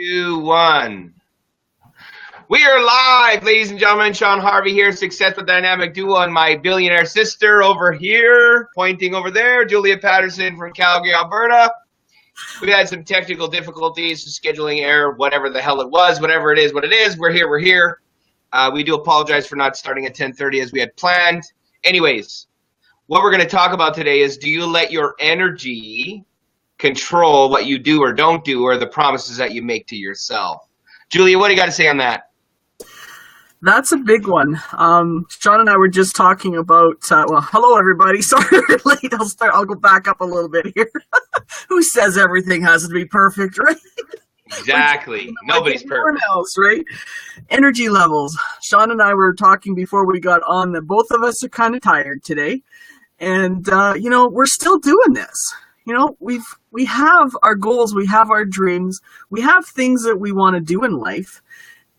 2, 1. We are live, ladies and gentlemen. Sean Harvey here, Successful Dynamic Duo, and my billionaire sister over here, pointing over there, Julia Patterson from Calgary, Alberta. We had some technical difficulties, scheduling error, whatever the hell it was, whatever it is, what it is. We're here. We do apologize for not starting at 10:30 as we had planned. Anyways, what we're going to talk about today is, do you let your energy control what you do or don't do, or the promises that you make to yourself? Julia, what do you got to say on that? That's a big one. Sean and I were just talking about, hello everybody. Sorry we're late. I'll go back up a little bit here. Who says everything has to be perfect, right? Exactly. Nobody's perfect. Else, right? Energy levels. Sean and I were talking before we got on that both of us are kind of tired today. And, we're still doing this. We have our goals, we have our dreams, we have things that we want to do in life.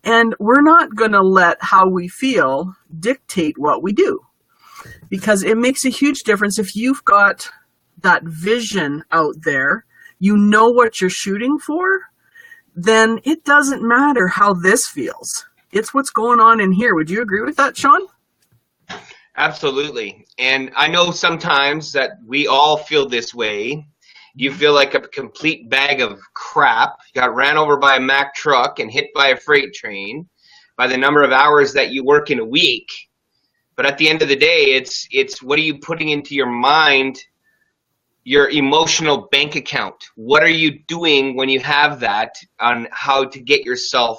And we're not going to let how we feel dictate what we do, because it makes a huge difference. If you've got that vision out there, you know what you're shooting for, then it doesn't matter how this feels. It's what's going on in here. Would you agree with that, Sean? Absolutely. And I know sometimes that we all feel this way. You feel like a complete bag of crap. You got ran over by a Mack truck and hit by a freight train by the number of hours that you work in a week. But at the end of the day, it's what are you putting into your mind, your emotional bank account? What are you doing when you have that, on how to get yourself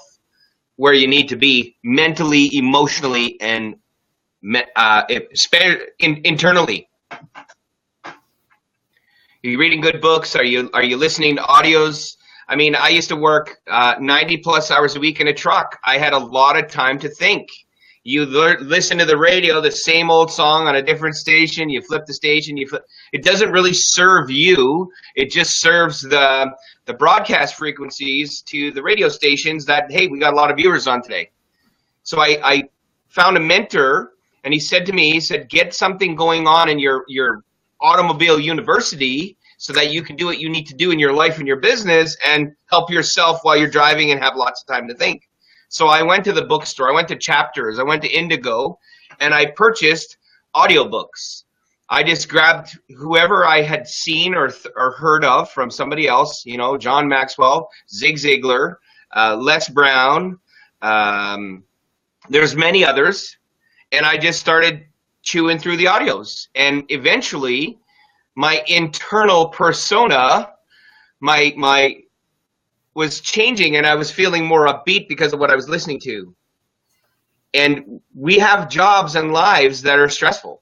where you need to be mentally, emotionally, and internally? Are you reading good books? Are you listening to audios? I mean, I used to work 90 plus hours a week in a truck. I had a lot of time to think. You listen to the radio, the same old song on a different station. You flip the station. It doesn't really serve you. It just serves the broadcast frequencies to the radio stations that, hey, we got a lot of viewers on today. So I found a mentor, and he said to me, get something going on in your automobile university so that you can do what you need to do in your life and your business and help yourself while you're driving and have lots of time to think. So I went to the bookstore, I went to Chapters, I went to Indigo, and I purchased audiobooks. I just grabbed whoever I had seen or heard of from somebody else, John Maxwell, Zig Ziglar, Les Brown, there's many others, and I just started chewing through the audios, and eventually my internal persona was changing, and I was feeling more upbeat because of what I was listening to. And we have jobs and lives that are stressful.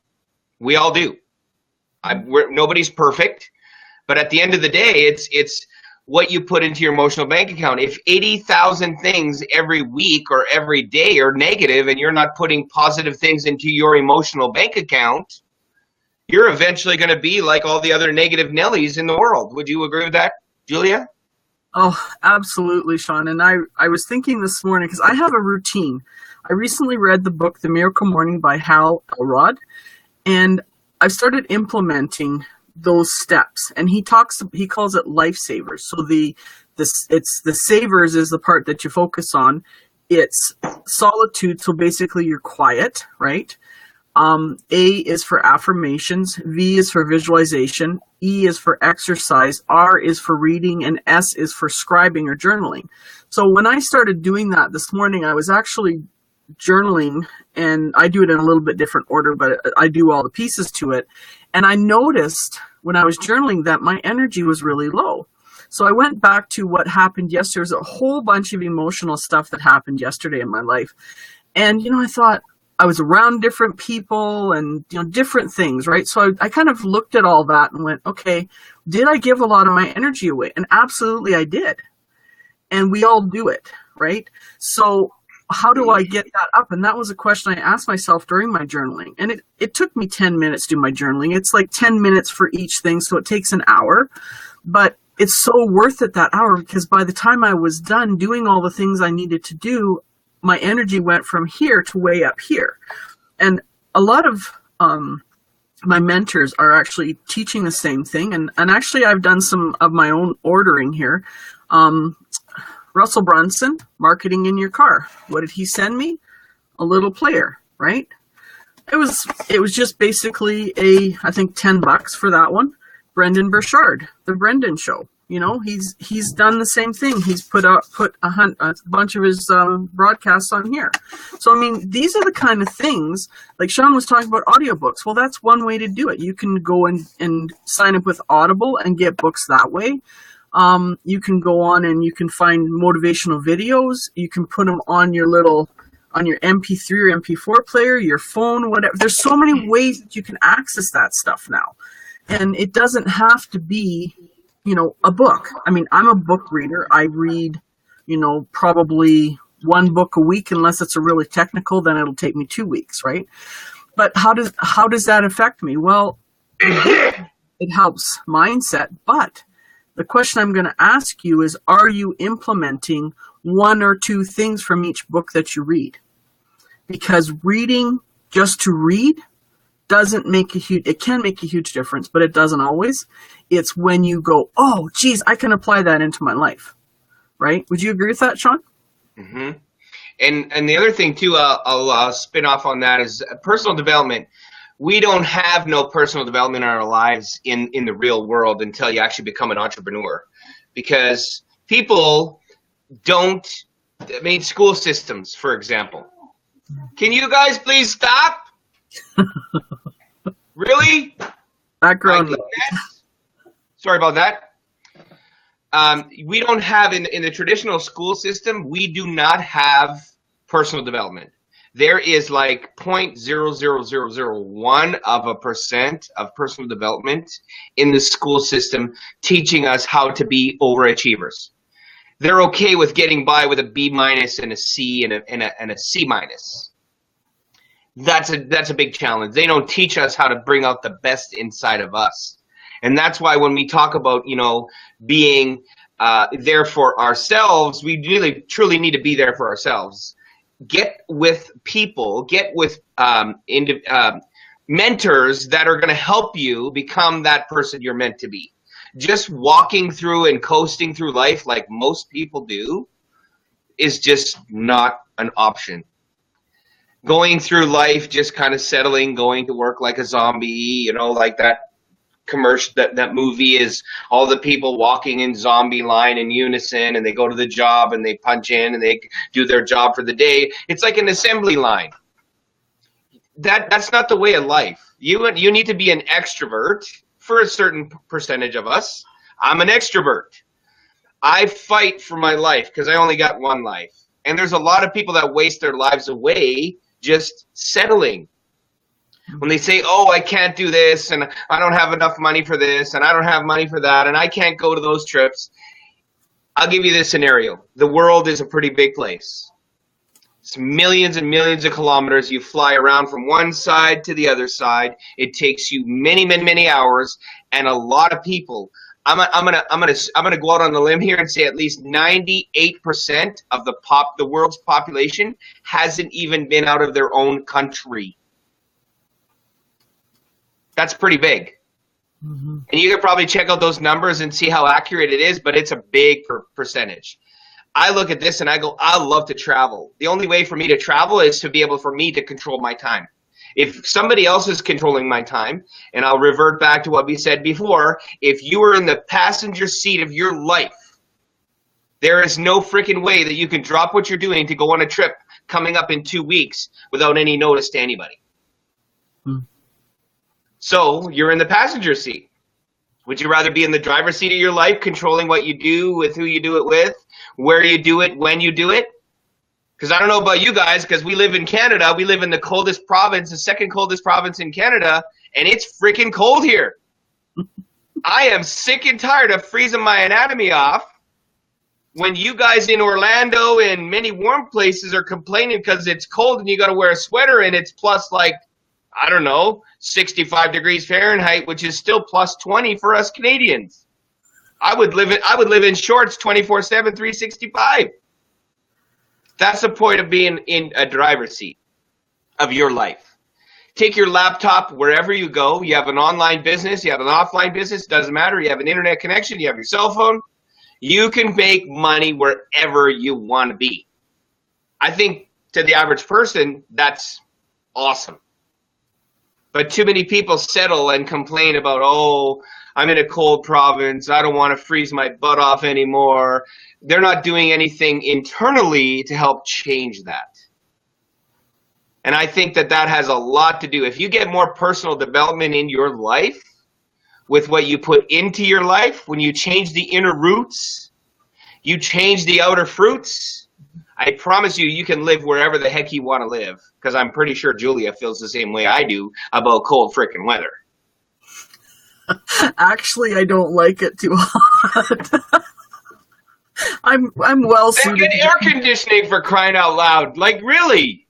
We all do. Nobody's perfect, but at the end of the day, it's what you put into your emotional bank account. If 80,000 things every week or every day are negative, and you're not putting positive things into your emotional bank account, you're eventually going to be like all the other negative Nellies in the world. Would you agree with that, Julia? Oh, absolutely, Sean. And I was thinking this morning, because I have a routine. I recently read the book, The Miracle Morning by Hal Elrod, and I've started implementing those steps, and he calls it lifesavers. So the savers is the part that you focus on. It's solitude, so basically you're quiet, right? A is for affirmations, V is for visualization, E is for exercise, R is for reading, and S is for scribing or journaling. So when I started doing that this morning, I was actually journaling, and I do it in a little bit different order, but I do all the pieces to it. And I noticed when I was journaling that my energy was really low. So I went back to what happened yesterday. There's a whole bunch of emotional stuff that happened yesterday in my life. And, I thought I was around different people and, different things, right? So I kind of looked at all that and went, okay, did I give a lot of my energy away? And absolutely I did. And we all do it, right? So how do I get that up? And that was a question I asked myself during my journaling. And it took me 10 minutes to do my journaling. It's like 10 minutes for each thing, so it takes an hour. But it's so worth it, that hour, because by the time I was done doing all the things I needed to do, my energy went from here to way up here. And a lot of my mentors are actually teaching the same thing. And actually, I've done some of my own ordering here. Russell Brunson, Marketing in Your Car. What did he send me? A little player, right? It was just basically I think $10 for that one. Brendan Burchard, The Brendan Show. You know, he's done the same thing. He's put a bunch of his broadcasts on here. So, I mean, these are the kind of things, like Sean was talking about audiobooks. Well, that's one way to do it. You can go and sign up with Audible and get books that way. You can go on and you can find motivational videos. You can put them on your MP3 or MP4 player, your phone, whatever. There's so many ways that you can access that stuff now. And it doesn't have to be, you know, a book. I mean, I'm a book reader. I read, you know, probably one book a week, unless it's a really technical, then it'll take me 2 weeks, right? But how does that affect me? Well, it helps mindset. But the question I'm going to ask you is, are you implementing one or two things from each book that you read? Because reading just to read doesn't make it can make a huge difference, but it doesn't always. It's when you go, oh, geez, I can apply that into my life, right? Would you agree with that, Sean? Mm-hmm. And the other thing too, I'll spin off on that is personal development. We don't have no personal development in our lives in the real world until you actually become an entrepreneur, because people don't. I mean, school systems, for example. Can you guys please stop? Really? Background. Sorry about that. We don't have in the traditional school system. We do not have personal development. There is like 0.00001% of personal development in the school system, teaching us how to be overachievers. They're okay with getting by with a B- and a C and a C-. That's a big challenge. They don't teach us how to bring out the best inside of us. And that's why when we talk about, you know, being there for ourselves, we really truly need to be there for ourselves. Get with people, get with mentors that are going to help you become that person you're meant to be. Just walking through and coasting through life like most people do is just not an option. Going through life, just kind of settling, going to work like a zombie, you know, like that commercial, that movie is all the people walking in zombie line in unison, and they go to the job and they punch in and they do their job for the day. It's like an assembly line. That's not the way of life. You need to be an extrovert for a certain percentage of us. I'm an extrovert. I fight for my life because I only got one life. And there's a lot of people that waste their lives away just settling. When they say, oh, I can't do this, and I don't have enough money for this, and I don't have money for that, and I can't go to those trips. I'll give you this scenario. The world is a pretty big place. It's millions and millions of kilometers. You fly around from one side to the other side. It takes you many, many, many hours, and a lot of people. I'm gonna go out on the limb here and say at least 98% of the world's population hasn't even been out of their own country. That's pretty big. Mm-hmm. And you can probably check out those numbers and see how accurate it is, but it's a big percentage. I look at this and I go, I love to travel. The only way for me to travel is to be able for me to control my time. If somebody else is controlling my time, and I'll revert back to what we said before, if you are in the passenger seat of your life, there is no freaking way that you can drop what you're doing to go on a trip coming up in 2 weeks without any notice to anybody. So you're in the passenger seat. Would you rather be in the driver's seat of your life, controlling what you do, with who you do it with, where you do it, when you do it? Because I don't know about you guys, because we live in Canada. We live in the coldest province, the second coldest province in Canada, and it's freaking cold here. I am sick and tired of freezing my anatomy off when you guys in Orlando and many warm places are complaining because it's cold and you got to wear a sweater and it's plus like, I don't know, 65 degrees Fahrenheit, which is still plus 20 for us Canadians. I would live in shorts 24/7, 365. That's the point of being in a driver's seat of your life. Take your laptop wherever you go. You have an online business, you have an offline business, doesn't matter. You have an internet connection, you have your cell phone. You can make money wherever you want to be. I think to the average person, that's awesome. But too many people settle and complain about, oh, I'm in a cold province. I don't want to freeze my butt off anymore. They're not doing anything internally to help change that. And I think that that has a lot to do. If you get more personal development in your life with what you put into your life, when you change the inner roots, you change the outer fruits, I promise you, you can live wherever the heck you want to live. Because I'm pretty sure Julia feels the same way I do about cold frickin' weather. Actually, I don't like it too hot. I'm well Then suited. get air conditioning, for crying out loud. Like, really?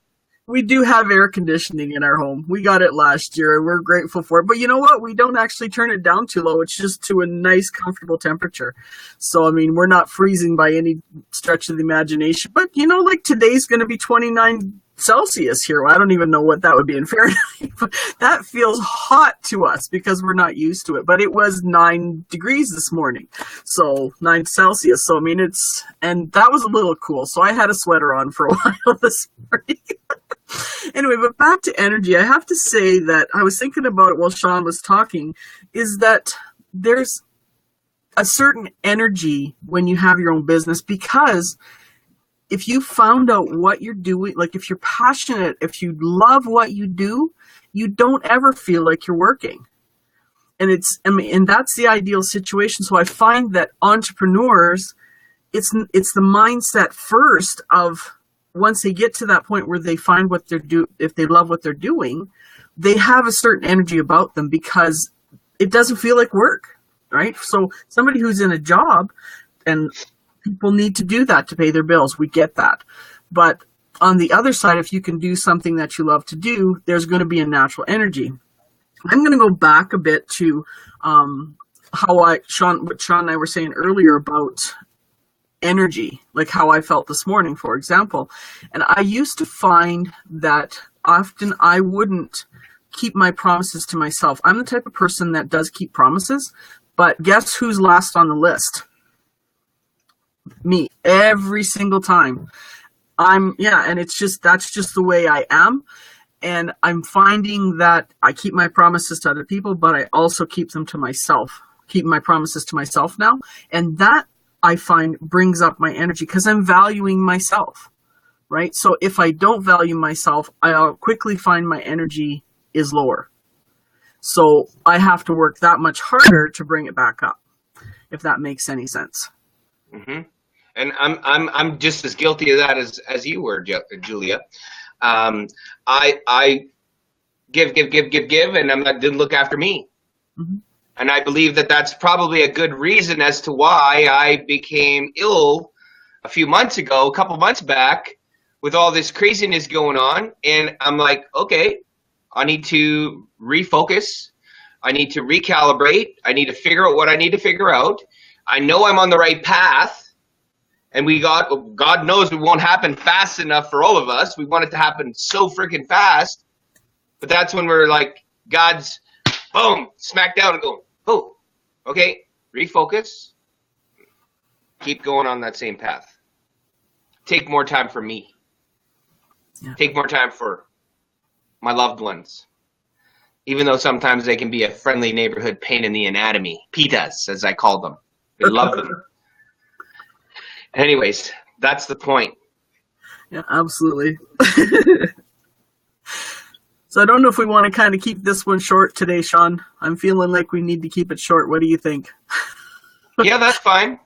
We do have air conditioning in our home. We got it last year, and we're grateful for it. But you know what? We don't actually turn it down too low. It's just to a nice, comfortable temperature. So, I mean, we're not freezing by any stretch of the imagination. But, you know, like today's going to be 29 Celsius here. Well, I don't even know what that would be in Fahrenheit. But that feels hot to us because we're not used to it. But it was 9 degrees this morning. So 9 Celsius. So, I mean, and that was a little cool. So I had a sweater on for a while this morning. Anyway, but back to energy. I have to say that I was thinking about it while Sean was talking, is that there's a certain energy when you have your own business, because if you found out what you're doing, like if you're passionate, if you love what you do, you don't ever feel like you're working. And and that's the ideal situation. So I find that entrepreneurs, it's the mindset first of, once they get to that point where they find what if they love what they're doing, they have a certain energy about them because it doesn't feel like work, right? So somebody who's in a job, and people need to do that to pay their bills, we get that. But on the other side, if you can do something that you love to do, there's going to be a natural energy. I'm going to go back a bit to what Sean and I were saying earlier about energy, like how I felt this morning, for example. And I used to find that often I wouldn't keep my promises to myself. I'm the type of person that does keep promises, but guess who's last on the list? Me, every single time. And that's just the way I am. And I'm finding that I keep my promises to other people, but I also keep them to myself. Keep my promises to myself now. And that, I find, brings up my energy because I'm valuing myself, right? So if I don't value myself, I'll quickly find my energy is lower. So I have to work that much harder to bring it back up, if that makes any sense. Mm-hmm. And I'm just as guilty of that as you were, Julia. I give, and didn't look after me. Mm-hmm. And I believe that that's probably a good reason as to why I became ill a couple months back, with all this craziness going on. And I'm like, okay, I need to refocus. I need to recalibrate. I need to figure out what I need to figure out. I know I'm on the right path. And God knows it won't happen fast enough for all of us. We want it to happen so freaking fast. But that's when we're like, God's, boom, smack down and go, oh, okay, refocus. Keep going on that same path. Take more time for me. Yeah. Take more time for my loved ones. Even though sometimes they can be a friendly neighborhood pain in the anatomy. Pitas, as I call them. We love them. Anyways, that's the point. Yeah, absolutely. So I don't know if we want to kind of keep this one short today, Sean. I'm feeling like we need to keep it short. What do you think? Yeah, that's fine.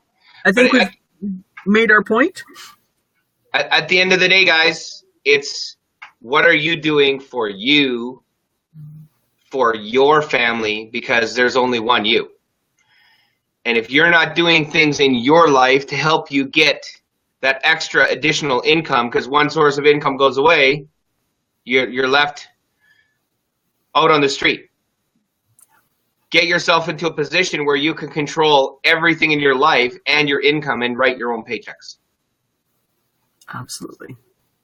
I think we've made our point. At the end of the day, guys, it's what are you doing for you, for your family, because there's only one you. And if you're not doing things in your life to help you get that extra additional income, because one source of income goes away, you're left out on the street. Get yourself into a position where you can control everything in your life and your income and write your own paychecks. Absolutely.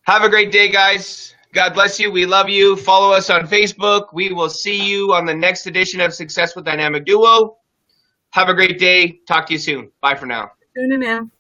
Have a great day, guys. God bless you. We love you. Follow us on Facebook. We will see you on the next edition of Success with Dynamic Duo. Have a great day. Talk to you soon. Bye for now. tuning in.